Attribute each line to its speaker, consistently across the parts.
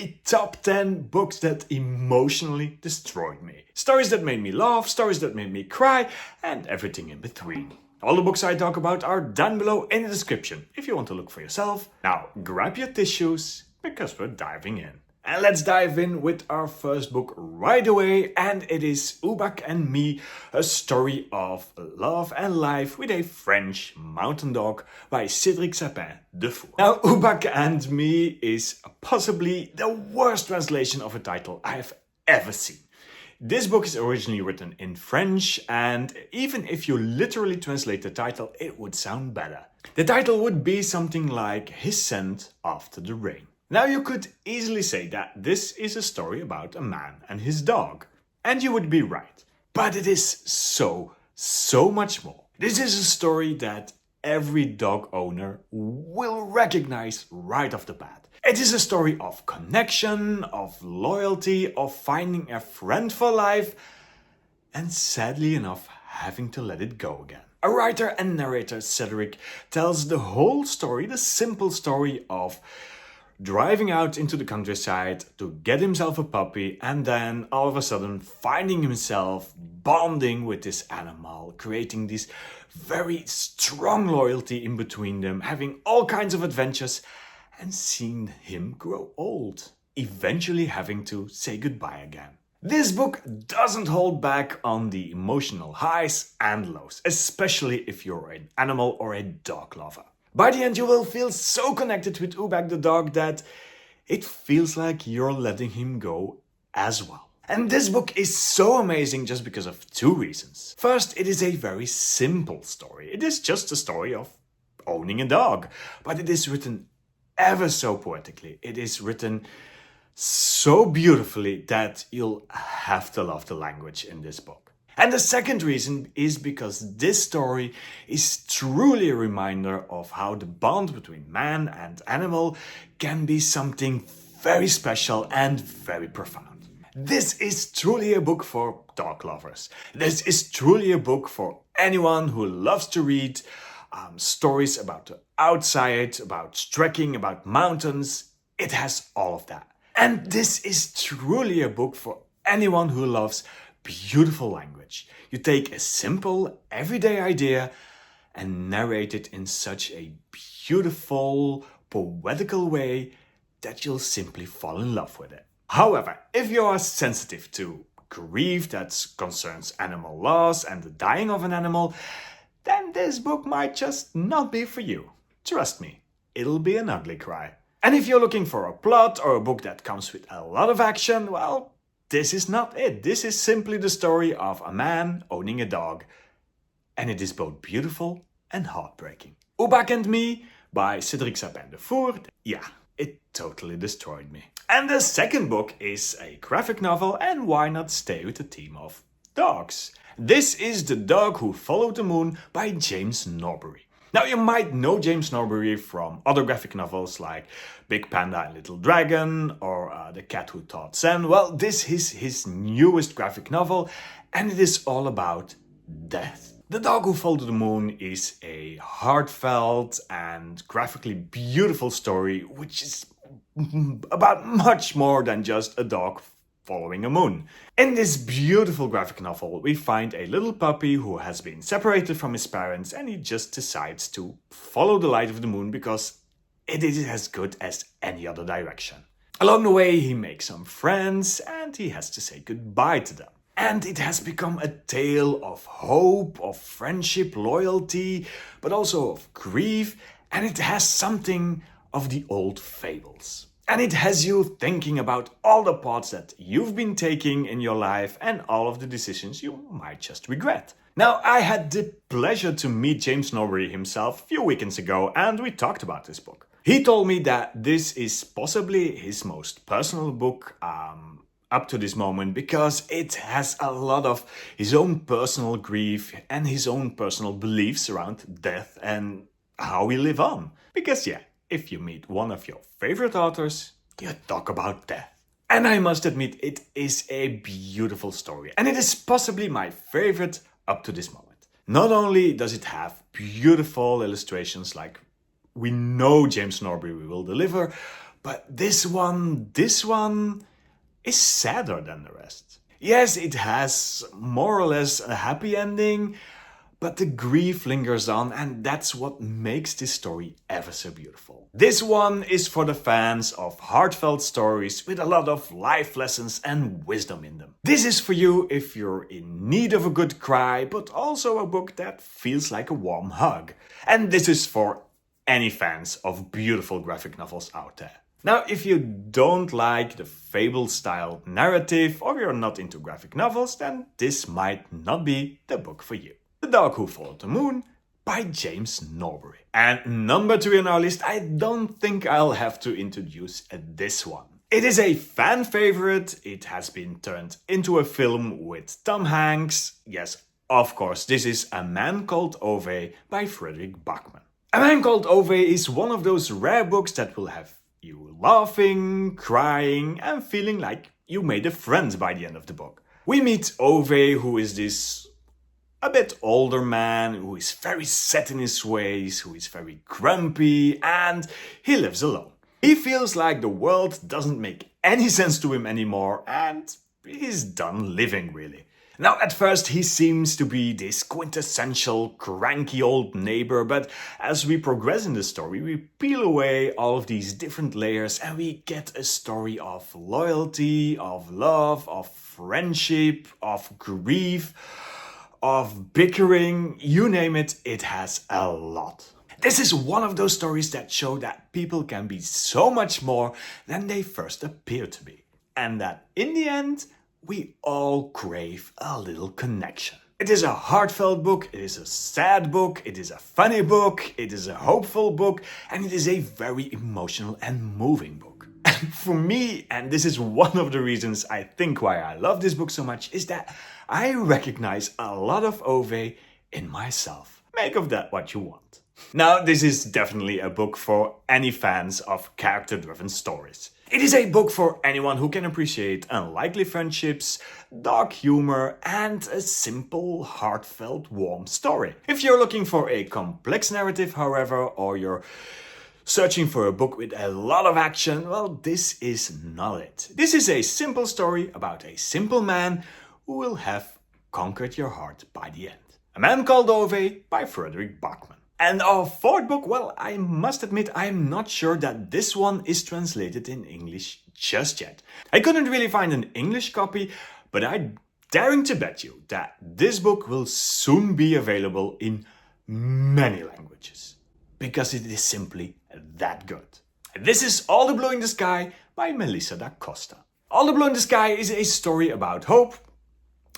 Speaker 1: the top 10 books that emotionally destroyed me. Stories that made me laugh, stories that made me cry, and everything in between. All the books I talk about are down below in the description if you want to look for yourself. Now grab your tissues because we're diving in. And let's dive in with our first book right away, and it is Ubac and Me, a story of love and life with a French mountain dog by Cédric Sapin-Defour. Now, Ubac and Me is possibly the worst translation of a title I have ever seen. This book is originally written in French, and even if you literally translate the title, it would sound better. The title would be something like His Scent After the Rain. Now you could easily say that this is a story about a man and his dog. And you would be right. But it is so much more. This is a story that every dog owner will recognize right off the bat. It is a story of connection, of loyalty, of finding a friend for life, and sadly enough, having to let it go again. A writer and narrator, Cédric, tells the whole story, the simple story of driving out into the countryside to get himself a puppy, and then all of a sudden finding himself bonding with this animal, creating this very strong loyalty in between them, having all kinds of adventures, and seeing him grow old, eventually having to say goodbye again. This book doesn't hold back on the emotional highs and lows, especially if you're an animal or a dog lover. By the end, you will feel so connected with Ubac the dog that it feels like you're letting him go as well. And this book is so amazing just because of two reasons. First, it is a very simple story. It is just a story of owning a dog, but it is written ever so poetically. It is written so beautifully that you'll have to love the language in this book. And the second reason is because this story is truly a reminder of how the bond between man and animal can be something very special and very profound. This is truly a book for dog lovers. This is truly a book for anyone who loves to read stories about the outside, about trekking, about mountains. It has all of that. And this is truly a book for anyone who loves beautiful language. You take a simple, everyday idea and narrate it in such a beautiful, poetical way that you'll simply fall in love with it. However, if you are sensitive to grief that concerns animal loss and the dying of an animal, then this book might just not be for you. Trust me, it'll be an ugly cry. And if you're looking for a plot or a book that comes with a lot of action, well, this is not it. This is simply the story of a man owning a dog. And it is both beautiful and heartbreaking. Ubac and Me by Cédric Sapin-Defour. Yeah, it totally destroyed me. And the second book is a graphic novel, and why not stay with the theme of dogs? This is The Dog Who Followed the Moon by James Norbury. Now, you might know James Norbury from other graphic novels like Big Panda and Little Dragon or The Cat Who Taught Zen. Well, this is his newest graphic novel, and it is all about death. The Dog Who Followed the Moon is a heartfelt and graphically beautiful story, which is about much more than just a dog following a moon. In this beautiful graphic novel, we find a little puppy who has been separated from his parents, and he just decides to follow the light of the moon because it is as good as any other direction. Along the way, he makes some friends and he has to say goodbye to them. And it has become a tale of hope, of friendship, loyalty, but also of grief, and it has something of the old fables. And it has you thinking about all the paths that you've been taking in your life and all of the decisions you might just regret. Now, I had the pleasure to meet James Norbury himself a few weekends ago, and we talked about this book. He told me that this is possibly his most personal book up to this moment because it has a lot of his own personal grief and his own personal beliefs around death and how we live on. Because yeah, if you meet one of your favorite authors, you talk about death. And I must admit, it is a beautiful story. And it is possibly my favorite up to this moment. Not only does it have beautiful illustrations like we know James Norbury will deliver, But this one is sadder than the rest. Yes, it has more or less a happy ending, but the grief lingers on, and that's what makes this story ever so beautiful. This one is for the fans of heartfelt stories with a lot of life lessons and wisdom in them. This is for you if you're in need of a good cry, but also a book that feels like a warm hug. And this is for any fans of beautiful graphic novels out there. Now, if you don't like the fable-style narrative or you're not into graphic novels, then this might not be the book for you. The Dog Who Followed the Moon by James Norbury. And number 2 on our list, I don't think I'll have to introduce this one. It is a fan favorite. It has been turned into a film with Tom Hanks. Yes, of course, this is A Man Called Ove by Fredrik Backman. A Man Called Ove is one of those rare books that will have you laughing, crying, and feeling like you made a friend by the end of the book. We meet Ove, who is this a bit older man who is very set in his ways, who is very grumpy, and he lives alone. He feels like the world doesn't make any sense to him anymore, and he's done living, really. Now, at first he seems to be this quintessential cranky old neighbor, but as we progress in the story, we peel away all of these different layers and we get a story of loyalty, of love, of friendship, of grief, of bickering, you name it, it has a lot. This is one of those stories that show that people can be so much more than they first appear to be. And that in the end, we all crave a little connection. It is a heartfelt book, it is a sad book, it is a funny book, it is a hopeful book, and it is a very emotional and moving book. And for me, and this is one of the reasons I think why I love this book so much, is that I recognize a lot of Ove in myself. Make of that what you want. Now, this is definitely a book for any fans of character-driven stories. It is a book for anyone who can appreciate unlikely friendships, dark humor, and a simple, heartfelt, warm story. If you're looking for a complex narrative, however, or you're searching for a book with a lot of action, well, this is not it. This is a simple story about a simple man who will have conquered your heart by the end. A Man Called Ove by Fredrik Backman. And our fourth book, well, I must admit I'm not sure that this one is translated in English just yet. I couldn't really find an English copy, but I'm daring to bet you that this book will soon be available in many languages. Because it is simply that good. This is All the Blue in the Sky by Melissa da Costa. All the Blue in the Sky is a story about hope,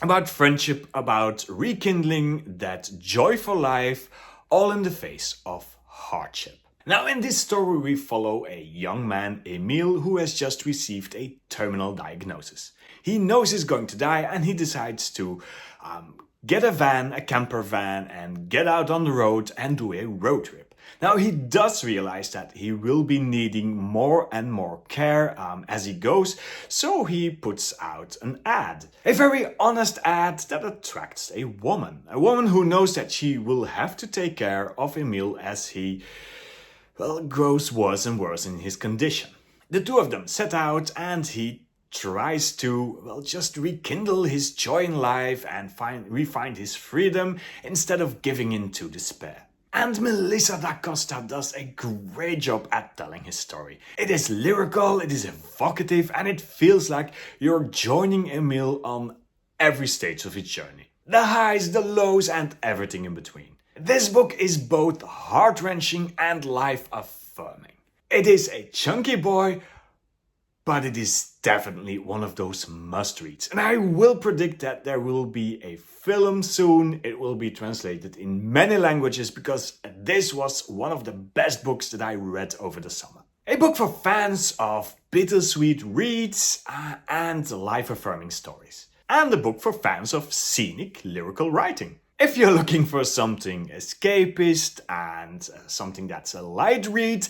Speaker 1: about friendship, about rekindling that joy for life, all in the face of hardship. Now, in this story we follow a young man, Emil, who has just received a terminal diagnosis. He knows he's going to die and he decides to get a camper van, and get out on the road and do a road trip. Now, he does realize that he will be needing more and more care as he goes, so he puts out an ad. A very honest ad that attracts a woman who knows that she will have to take care of Emil as he, well, grows worse and worse in his condition. The two of them set out and he tries to, well, just rekindle his joy in life and refine his freedom instead of giving in to despair. And Melissa da Costa does a great job at telling his story. It is lyrical, it is evocative, and it feels like you're joining Emil on every stage of his journey. The highs, the lows, and everything in between. This book is both heart-wrenching and life-affirming. It is a chunky boy, but it is definitely one of those must-reads. And I will predict that there will be a film soon. It will be translated in many languages because this was one of the best books that I read over the summer. A book for fans of bittersweet reads and life-affirming stories. And a book for fans of scenic lyrical writing. If you're looking for something escapist and something that's a light read,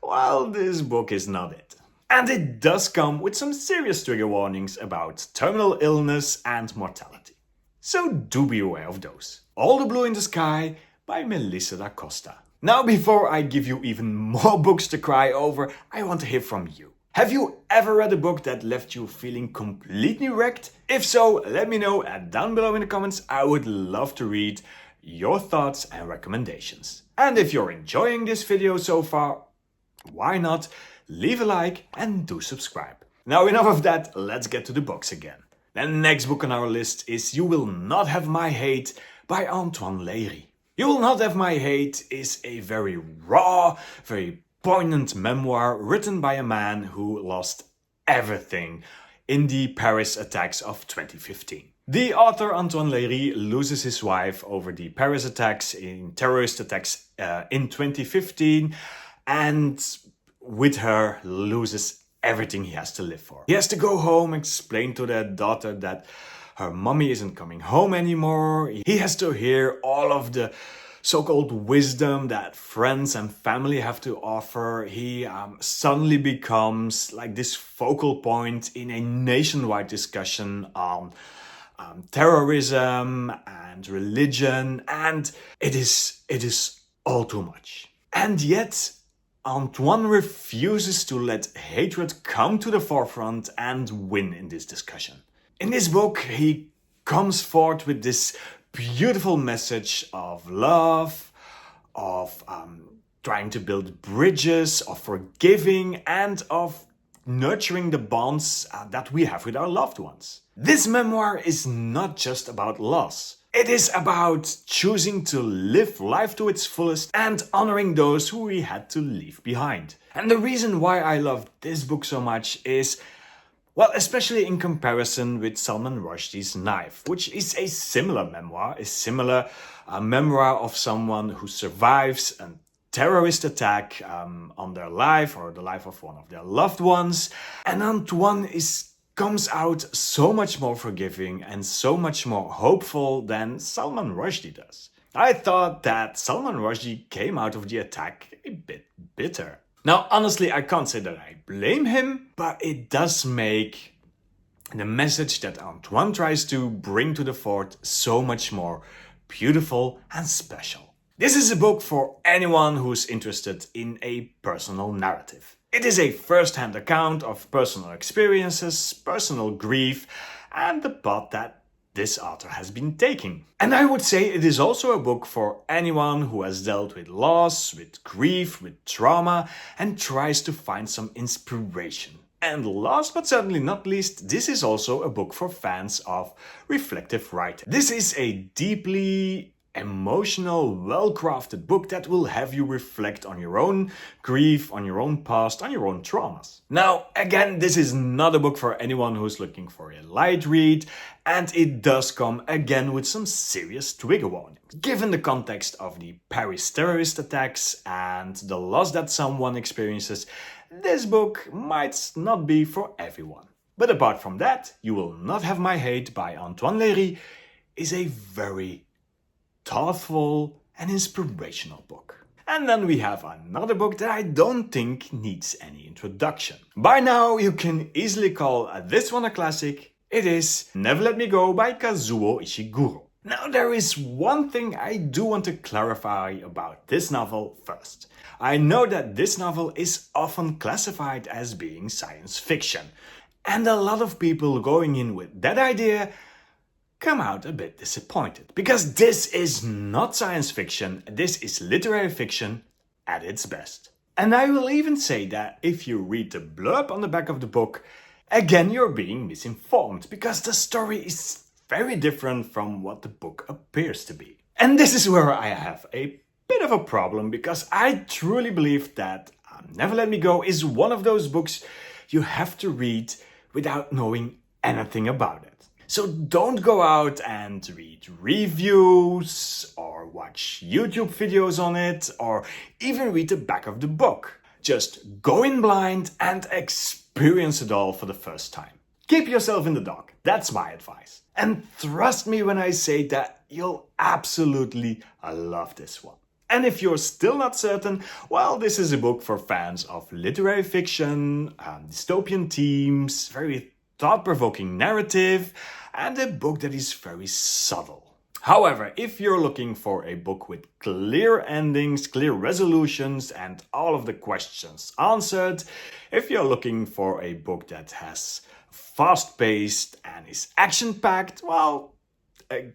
Speaker 1: well, this book is not it. And it does come with some serious trigger warnings about terminal illness and mortality. So do be aware of those. All the Blue in the Sky by Melissa da Costa. Now, before I give you even more books to cry over, I want to hear from you. Have you ever read a book that left you feeling completely wrecked? If so, let me know down below in the comments. I would love to read your thoughts and recommendations. And if you're enjoying this video so far, why not leave a like and do subscribe. Now, enough of that, let's get to the books again. The next book on our list is You Will Not Have My Hate by Antoine Leiris. You Will Not Have My Hate is a very raw, very poignant memoir written by a man who lost everything in the Paris attacks of 2015. The author Antoine Leiris loses his wife over the Paris attacks, in terrorist attacks in 2015, and with her loses everything he has to live for. He has to go home, explain to their daughter that her mommy isn't coming home anymore. He has to hear all of the so-called wisdom that friends and family have to offer. He suddenly becomes like this focal point in a nationwide discussion on terrorism and religion, and it is all too much. And yet Antoine refuses to let hatred come to the forefront and win in this discussion. In this book, he comes forth with this beautiful message of love, of trying to build bridges, of forgiving, and of nurturing the bonds that we have with our loved ones. This memoir is not just about loss. It is about choosing to live life to its fullest and honoring those who we had to leave behind. And the reason why I love this book so much is, well, especially in comparison with Salman Rushdie's Knife, which is a similar memoir, a memoir of someone who survives a terrorist attack on their life or the life of one of their loved ones. And Antoine comes out so much more forgiving and so much more hopeful than Salman Rushdie does. I thought that Salman Rushdie came out of the attack a bit bitter. Now, honestly, I can't say that I blame him, but it does make the message that Antoine tries to bring to the fore so much more beautiful and special. This is a book for anyone who's interested in a personal narrative. It is a first-hand account of personal experiences, personal grief, and the path that this author has been taking. And I would say it is also a book for anyone who has dealt with loss, with grief, with trauma, and tries to find some inspiration. And last but certainly not least, this is also a book for fans of reflective writing. This is a deeply emotional, well-crafted book that will have you reflect on your own grief, on your own past, on your own traumas. Now, again, this is not a book for anyone who's looking for a light read, and it does come again with some serious trigger warnings. Given the context of the Paris terrorist attacks and the loss that someone experiences, this book might not be for everyone. But apart from that, You Will Not Have My Hate by Antoine Leiris is a very thoughtful and inspirational book. And then we have another book that I don't think needs any introduction. By now you can easily call this one a classic. It is Never Let Me Go by Kazuo Ishiguro. Now, there is one thing I do want to clarify about this novel first. I know that this novel is often classified as being science fiction, and a lot of people going in with that idea come out a bit disappointed, because this is not science fiction, this is literary fiction at its best. And I will even say that if you read the blurb on the back of the book, again you're being misinformed, because the story is very different from what the book appears to be. And this is where I have a bit of a problem, because I truly believe that Never Let Me Go is one of those books you have to read without knowing anything about it. So don't go out and read reviews or watch YouTube videos on it or even read the back of the book. Just go in blind and experience it all for the first time. Keep yourself in the dark, that's my advice. And trust me when I say that you'll absolutely love this one. And if you're still not certain, well, this is a book for fans of literary fiction, dystopian themes, very thought-provoking narrative, and a book that is very subtle. However, if you're looking for a book with clear endings, clear resolutions, and all of the questions answered, if you're looking for a book that has fast-paced and is action-packed, well,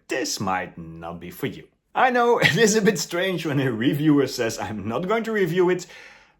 Speaker 1: this might not be for you. I know it is a bit strange when a reviewer says I'm not going to review it,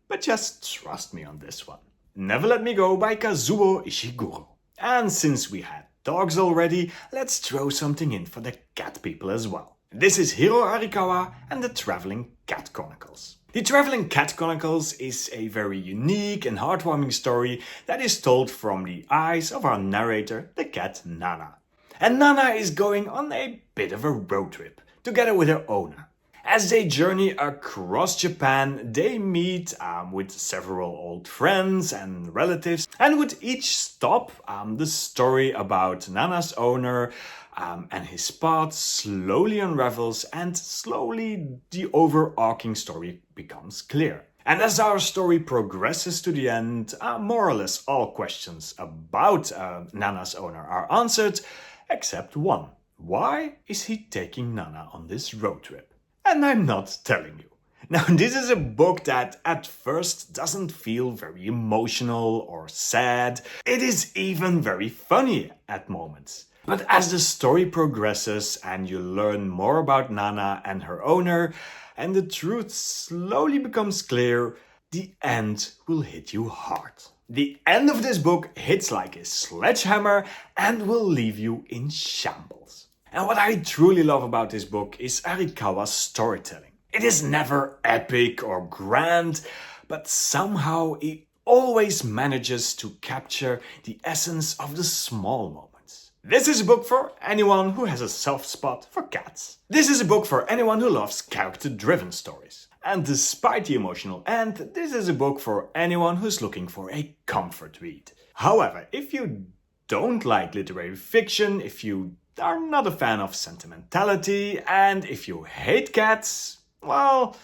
Speaker 1: but just trust me on this one. Never Let Me Go by Kazuo Ishiguro. And since we had dogs already, let's throw something in for the cat people as well. This is Hiro Arikawa and the Traveling Cat Chronicles. The Traveling Cat Chronicles is a very unique and heartwarming story that is told from the eyes of our narrator, the cat Nana. And Nana is going on a bit of a road trip, together with her owner. As they journey across Japan, they meet with several old friends and relatives, and with each stop, the story about Nana's owner and his path slowly unravels, and slowly the overarching story becomes clear. And as our story progresses to the end, more or less all questions about Nana's owner are answered, except one. Why is he taking Nana on this road trip? And I'm not telling you. Now, this is a book that at first doesn't feel very emotional or sad. It is even very funny at moments. But as the story progresses and you learn more about Nana and her owner, and the truth slowly becomes clear, the end will hit you hard. The end of this book hits like a sledgehammer and will leave you in shambles. And what I truly love about this book is Arikawa's storytelling. It is never epic or grand, but somehow it always manages to capture the essence of the small moments. This is a book for anyone who has a soft spot for cats. This is a book for anyone who loves character-driven stories. And despite the emotional end, this is a book for anyone who's looking for a comfort read. However, if you don't like literary fiction, if you are not a fan of sentimentality, and if you hate cats, well,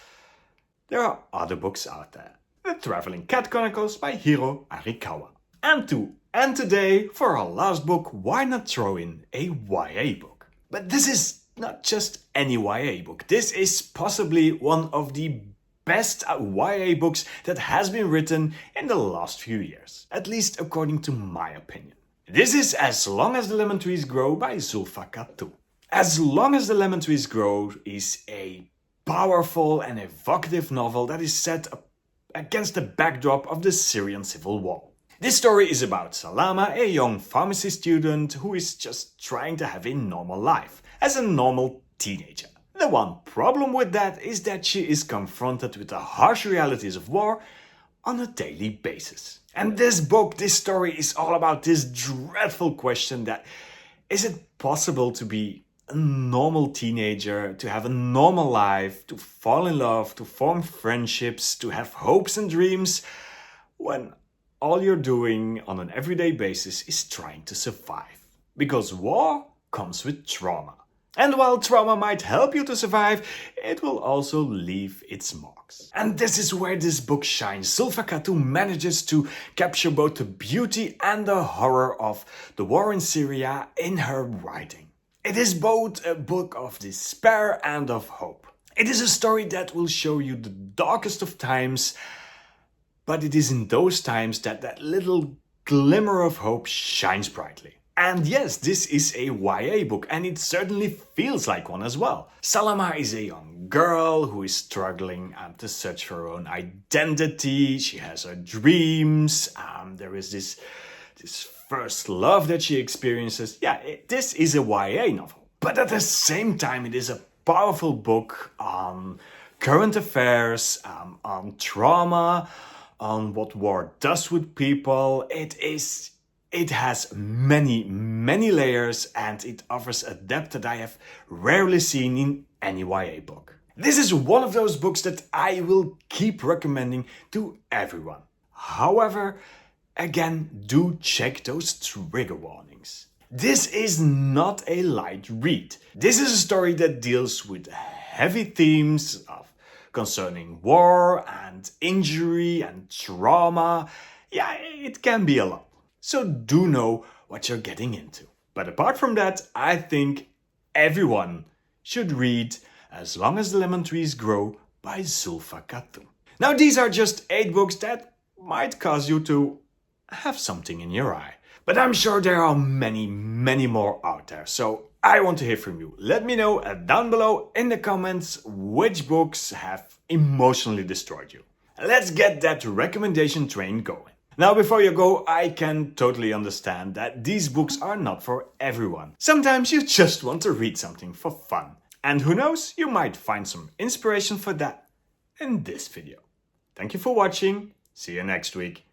Speaker 1: there are other books out there. The Traveling Cat Chronicles by Hiro Arikawa. And to end today, for our last book, why not throw in a YA book? But this is not just any YA book. This is possibly one of the best YA books that has been written in the last few years, at least according to my opinion. This is As Long as the Lemon Trees Grow by Zoulfa Katouh. As Long as the Lemon Trees Grow is a powerful and evocative novel that is set up against the backdrop of the Syrian civil war. This story is about Salama, a young pharmacy student who is just trying to have a normal life as a normal teenager. The one problem with that is that she is confronted with the harsh realities of war on a daily basis. And this book, this story is all about this dreadful question that is it possible to be a normal teenager, to have a normal life, to fall in love, to form friendships, to have hopes and dreams, when all you're doing on an everyday basis is trying to survive. Because war comes with trauma. And while trauma might help you to survive, it will also leave its marks. And this is where this book shines. Zoulfa Katouh manages to capture both the beauty and the horror of the war in Syria in her writing. It is both a book of despair and of hope. It is a story that will show you the darkest of times, but it is in those times that that little glimmer of hope shines brightly. And yes, this is a YA book, and it certainly feels like one as well. Salama is a young girl who is struggling to search for her own identity. She has her dreams. There is this first love that she experiences. Yeah, this is a YA novel. But at the same time, it is a powerful book on current affairs, on trauma, on what war does with people. It has many layers, and it offers a depth that I have rarely seen in any YA book. This is one of those books that I will keep recommending to everyone. However, again, do check those trigger warnings. This is not a light read. This is a story that deals with heavy themes concerning war and injury and trauma. Yeah, it can be a lot. So do know what you're getting into. But apart from that, I think everyone should read As Long as the Lemon Trees Grow by Zoulfa Katouh. Now these are just 8 books that might cause you to have something in your eye. But I'm sure there are many, many more out there, so I want to hear from you. Let me know down below in the comments which books have emotionally destroyed you. Let's get that recommendation train going. Now before you go, I can totally understand that these books are not for everyone. Sometimes you just want to read something for fun. And who knows, you might find some inspiration for that in this video. Thank you for watching. See you next week.